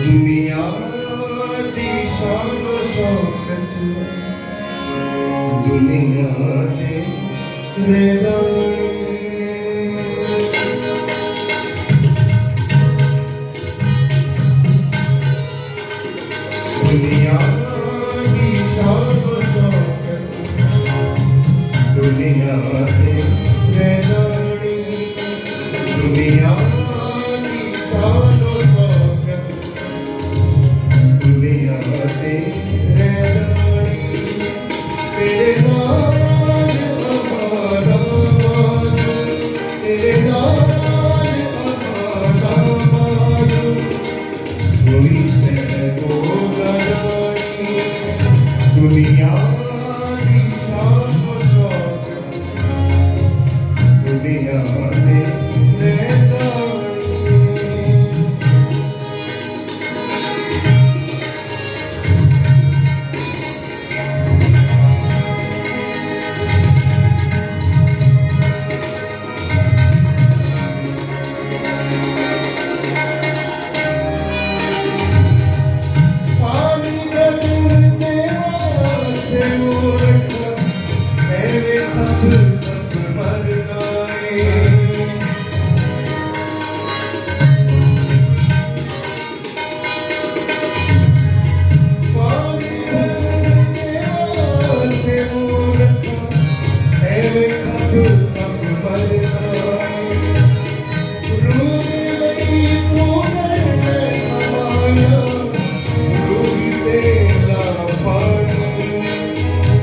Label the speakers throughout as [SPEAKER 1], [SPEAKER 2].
[SPEAKER 1] दुनिया दी शान शौकत दुनिया दे रेजानी दुनिया दी शान शौकत दुनिया दे रेजानी दुनिया दी शान शौकत दुनिया दे रेजानी तेरे नाल अमादा मारू तेरे नाल अमादा मारू कोई से बोला जानी दुनिया दी शान शौकत दुनिया दे रेजानी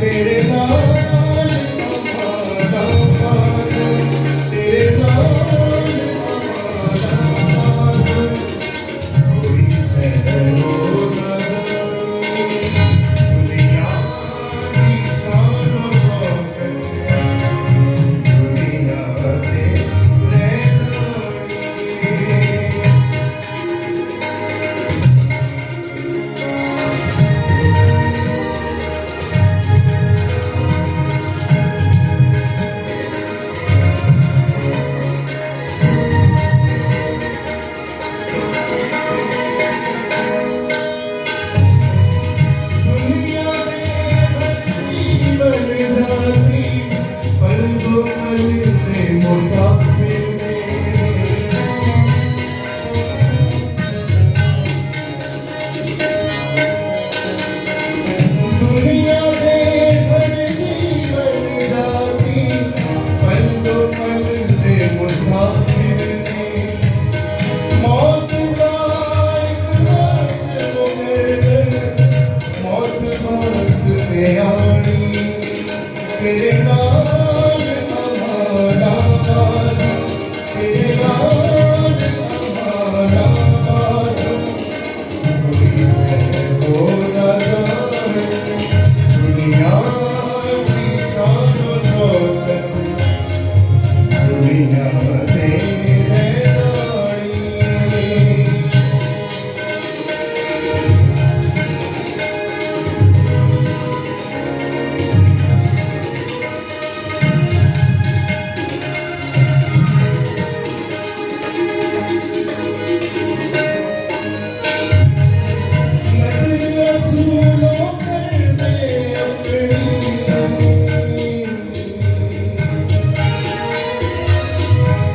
[SPEAKER 1] तेरे नाल अमादा मारू तेरे नाल अमादा मारू कोई सैरो न जानी दुनिया दी शान शौकत दुनिया दे रेजानी तेरे नाल अमादा मारू तेरे नाल अमादा मारू कोई से बोला जाने दुनिया दी शान शौकत दुनिया दे रेजानी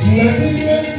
[SPEAKER 1] Yes,